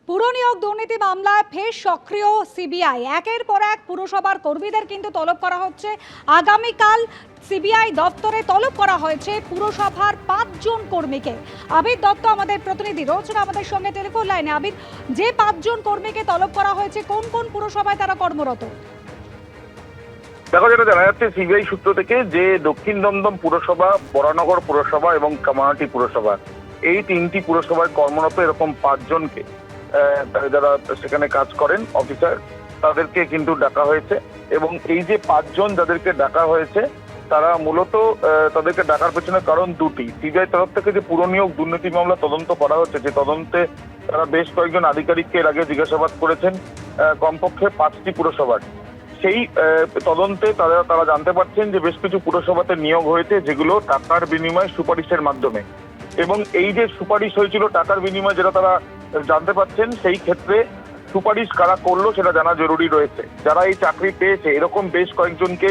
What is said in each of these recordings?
পুর নিয়োগ দুর্নীতি মামলায় ফের সক্রিয় সিবিআই। একের পর এক পুরসভার কর্মীদের কিন্তু তলব করা হচ্ছে। আগামীকাল সিবিআই দপ্তরে তলব করা হয়েছে পুরসভার 5 জন কর্মীকে। আবির দত্ত আমাদের প্রতিনিধি রয়েছেন আমাদের সঙ্গে টেলিফোন লাইনে। আবির, যে 5 জন কর্মীকে তলব করা হয়েছে, কোন কোন পুরসভায় তারা কর্মরত? দেখো, যেটা জানা যাচ্ছে সিবিআই সূত্র থেকে যে দক্ষিণ দমদম পুরসভা, বরানগর পুরসভা এবং কামারহাটি পুরসভা, এই 3টি পুরসভায় কর্মরত এরকম 5 জনকে যারা সেখানে কাজ করেন অফিসার, তাদেরকে কিন্তু ডাকা হয়েছে। এবং এই যে 5 জন যাদেরকে ডাকা হয়েছে, তারা মূলত তাদেরকে ডাকার পেছনে কারণ দুটি। সিবিআই তরফ থেকে যে পুর নিয়োগ দুর্নীতি মামলা তদন্ত করা হচ্ছে, যে তদন্তে তারা বেশ কয়েকজন আধিকারিককে এর আগে জিজ্ঞাসাবাদ করেছেন কমপক্ষে 5টি পুরসভার। সেই তদন্তে তারা জানতে পারছেন যে বেশ কিছু পুরসভাতে নিয়োগ হয়েছে যেগুলো টাকার বিনিময়ে সুপারিশের মাধ্যমে। এবং এই যে সুপারিশ হয়েছিল টাকার বিনিময়ে, যেটা তারা জানতে পারছেন, সেই ক্ষেত্রে সুপারিশ কারা করলো সেটা জানা জরুরি রয়েছে। যারা এই চাকরি পেয়েছে এরকম বেশ কয়েকজনকে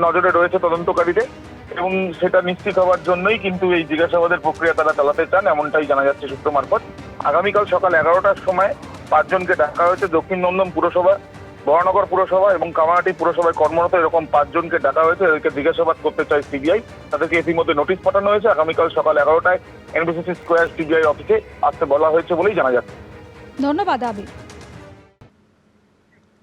নজরে রয়েছে তদন্তকারীদের, এবং সেটা নিশ্চিত হওয়ার জন্যই কিন্তু এই জিজ্ঞাসাবাদের প্রক্রিয়া তারা চালাতে চান, এমনটাই জানা যাচ্ছে সূত্র মারফত। আগামীকাল সকাল 11টার সময় 5 জনকে ডাকা হয়েছে। দক্ষিণ দমদম পুরসভা, বরানগর পুরসভা এবং কামারহাটি পুরসভায় কর্মরত এরকম 5 জনকে ডাকা হয়েছে। এদেরকে জিজ্ঞাসাবাদ করতে চায় সিবিআই। তাদেরকে ইতিমধ্যে নোটিশ পাঠানো হয়েছে। আগামীকাল সকাল 11টায় এনবিসিসি স্কোয়ার সিবিআই অফিসে আসতে বলা হয়েছে বলেই জানা যাচ্ছে। ধন্যবাদ আবির।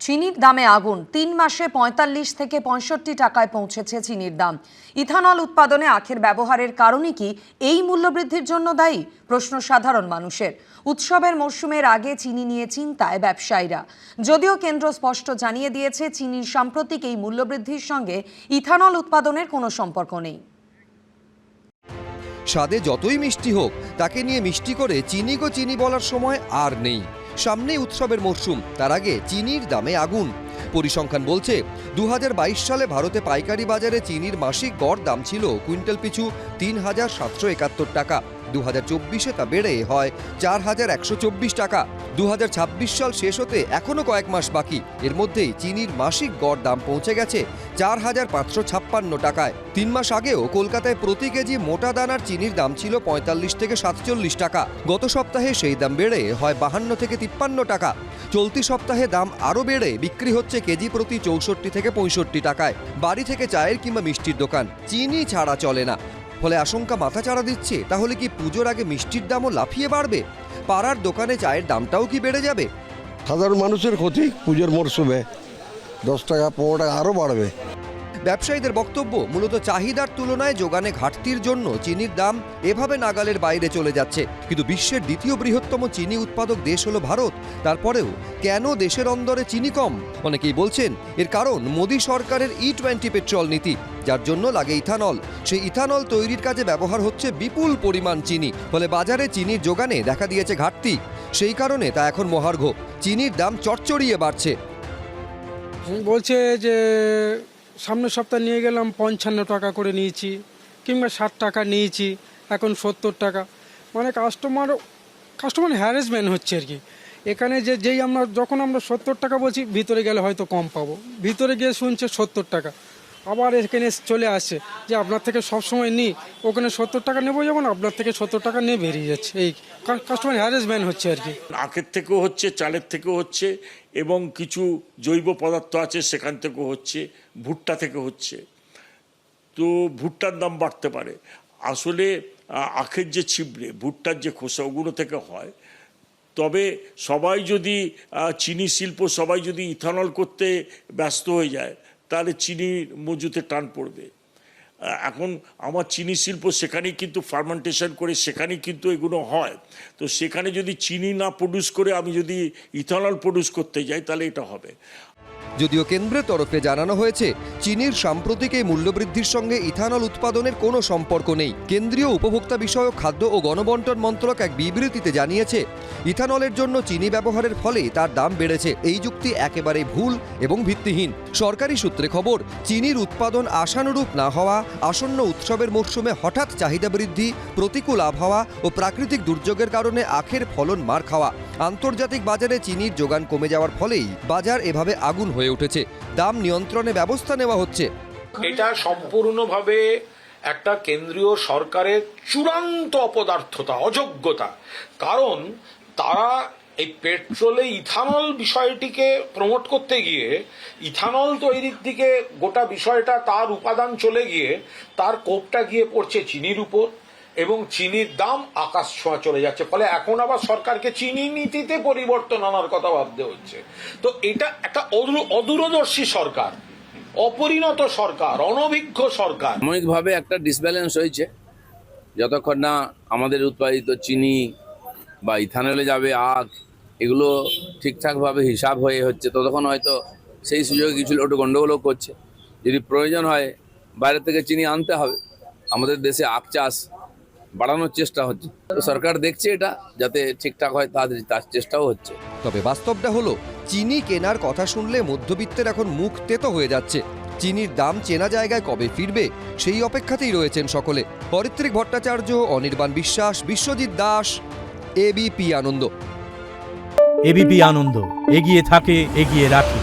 চিনির দামে আগুন। 3 মাসে 45 থেকে 65 টাকায় পৌঁছেছে চিনির দাম। ইথানল উৎপাদনে আখের ব্যবহারের কারণে কি এই মূল্যবৃদ্ধির জন্য দায়ী? প্রশ্ন সাধারণ মানুষের। উৎসবের মরশুমের আগে চিনি নিয়ে চিন্তায় ব্যবসায়ীরা। যদিও কেন্দ্র স্পষ্ট জানিয়ে দিয়েছে চিনির সাম্প্রতিক এই মূল্যবৃদ্ধির সঙ্গে ইথানল উৎপাদনের কোনো সম্পর্ক নেই। স্বাদে যতই মিষ্টি হোক, তাকে নিয়ে মিষ্টি করে চিনি গো চিনি বলার সময় আর নেই। সামনেই উৎসবের মরশুম, তার আগে চিনির দামে আগুন। পরিসংখ্যান বলছে 2022 সালে ভারতে পাইকারি বাজারে চিনির মাসিক গড় দাম ছিল কুইন্টাল পিছু 3,771 টাকা। 2024-এ তা বেড়ে হয় 4,124 টাকা। 2026 সাল শেষ হতে এখনো কয়েক মাস বাকি। এর মধ্যেই চিনির মাসিক গড় দাম পৌঁছে গেছে 4,556 টাকায়। 3 মাস আগেও কলকাতায় প্রতি কেজি মোটা দানার চিনির দাম ছিল 45 থেকে 47 টাকা। গত সপ্তাহে সেই দাম বেড়ে হয় 52 থেকে 53 টাকা। চলতি সপ্তাহে দাম আরও বেড়ে বিক্রি হচ্ছে কেজি প্রতি 64 থেকে 65 টাকায়। বাড়ি থেকে চায়ের কিংবা মিষ্টির দোকান চিনি ছাড়া চলে না। ফলে আশঙ্কা মাথা চাড়া দিচ্ছে, তাহলে কি পুজোর আগে মিষ্টির দামও লাফিয়ে বাড়বে? পাড়ার দোকানে চায়ের দামটাও কি বেড়ে যাবে? সাধারণ মানুষের ক্ষতি। পুজোর মরশুমে 10 টাকা 15 টাকা আরও বাড়বে। ব্যবসায়ীদের বক্তব্য, মূলত চাহিদার তুলনায় যোগানে ঘাটতির জন্য চিনির দাম এভাবে নাগালের বাইরে চলে যাচ্ছে। কিন্তু বিশ্বের দ্বিতীয় বৃহত্তম চিনি উৎপাদক দেশ হলো ভারত। তারপরেও কেন দেশের অন্দরে চিনি কম? অনেকেই বলছেন এর কারণ মোদী সরকারের E20 পেট্রোল নীতি, যার জন্য লাগে ইথানল। সেই ইথানল তৈরির কাজে ব্যবহার হচ্ছে বিপুল পরিমাণ চিনি। ফলে বাজারে চিনির যোগানে দেখা দিয়েছে ঘাটতি। সেই কারণে তা এখন মহার্ঘ। চিনির দাম চড়চড়িয়ে বাড়ছে। বলছে যে সামনের সপ্তাহে নিয়ে গেলাম 55 টাকা করে নিয়েছি, কিংবা 60 টাকা নিয়েছি, এখন 70 টাকা। মানে কাস্টমার হ্যারাসমেন্ট হচ্ছে আর কি। এখানে যখন আমরা 70 টাকা বলছি, ভিতরে গেলে হয়তো কম পাবো, ভিতরে গিয়ে শুনছে 70 টাকা। আবার এখানে চলে আসছে যে আপনার থেকে সবসময় নিই, ওখানে 70 টাকা নেবো, যেমন আপনার থেকে 70 টাকা নিয়ে বেরিয়ে যাচ্ছে। এই কাস্টমার হ্যারাসমেন্ট হচ্ছে আর কি। আখের থেকেও হচ্ছে, চালের থেকেও হচ্ছে, এবং কিছু জৈব পদার্থ আছে সেখান থেকেও হচ্ছে, ভুট্টা থেকে হচ্ছে। তো ভুট্টার দাম বাড়তে পারে। আসলে আখের যে ছিবড়ে, ভুট্টার যে খোসা, ওগুলো থেকে হয়। তবে সবাই যদি চিনি শিল্প সবাই যদি ইথানল করতে ব্যস্ত হয়ে যায়, তাহলে চিনির মজুতে টান পড়বে। এখন আমার চিনি শিল্প সেখানেই কিন্তু ফার্মেন্টেশন করে সেখানেই কিন্তু এগুলো হয়। তো সেখানে যদি চিনি না প্রডিউস করে আমি যদি ইথানল প্রডিউস করতে যাই, তাহলে এটা হবে। যদিও কেন্দ্রের তরফে জানানো হয়েছে চিনির সাম্প্রতিক এই মূল্যবৃদ্ধির সঙ্গে ইথানল উৎপাদনের কোনো সম্পর্ক নেই। কেন্দ্রীয় উপভোক্তা বিষয়ক খাদ্য ও গণবণ্টন মন্ত্রক এক বিবৃতিতে জানিয়েছে ইথানলের জন্য চিনি ব্যবহারের ফলে তার দাম বেড়েছে। এই যুক্তি একেবারে ভুল এবং ভিত্তিহীন। সরকারি সূত্রে খবর, চিনির উৎপাদন আশানুরূপ না হওয়া, আসন্ন উৎসবের মরশুমে হঠাৎ চাহিদা বৃদ্ধি, প্রতিকূল আবহাওয়া ও প্রাকৃতিক দুর্যোগের কারণে আখের ফলন মার খাওয়া, আন্তর্জাতিক বাজারে চিনির যোগান কমে যাওয়ার ফলেই বাজার এভাবে আগুন হয়ে উঠেছে। দাম নিয়ন্ত্রণে ব্যবস্থা নেওয়া হচ্ছে। এটা সম্পূর্ণভাবে একটা কেন্দ্রীয় সরকারের চূড়ান্ত অপদার্থতা, অযোগ্যতা। কারণ তারা এই পেট্রোলে ইথানল বিষয়টিকে প্রমোট করতে গিয়ে ইথানল তৈরির দিকে গোটা বিষয়টা তার উপাদান চলে গিয়ে তার কোপটা গিয়ে পড়ছে চিনির উপর এবং চিনির দাম আকাশ ছোঁয়া চলে যাচ্ছে। ফলে এখন আবার সরকারকে চিনি নীতিতে পরিবর্তন আনার কথা ভাবতে হচ্ছে। তো এটা একটা অদূরদর্শী সরকার, অপরিণত সরকার, অনভিজ্ঞ সরকার। সাময়িকভাবে একটা ডিসব্যালেন্স হয়েছে, যতক্ষণ না আমাদের উৎপাদিত চিনি বা ইথানলে যাবে আখ এগুলো ঠিকঠাকভাবে হিসাব হয়ে হচ্ছে, ততক্ষণ হয়তো সেই সুযোগে কিছু একটু গণ্ডগোলও করছে। যদি প্রয়োজন হয় বাইরে থেকে চিনি আনতে হবে। আমাদের দেশে আখ চাষ বাড়ানোর চেষ্টা হচ্ছে, তো সরকার দেখছে এটা যাতে ঠিকঠাক হয় তার চেষ্টাও হচ্ছে। তবে বাস্তবটা হলো চিনি কেনার কথা শুনলে মধ্যবিত্তের এখন মুখ তেতো হয়ে যাচ্ছে। চিনির দাম চেনা জায়গায় কবে ফিরবে সেই অপেক্ষাতেই রয়েছেন সকলে। পরিত্রিক ভট্টাচার্য, অনির্বাণ বিশ্বাস, বিশ্বজিৎ দাস, এবিপি আনন্দ। এবিপি আনন্দ, এগিয়ে থাকে, এগিয়ে রাখে।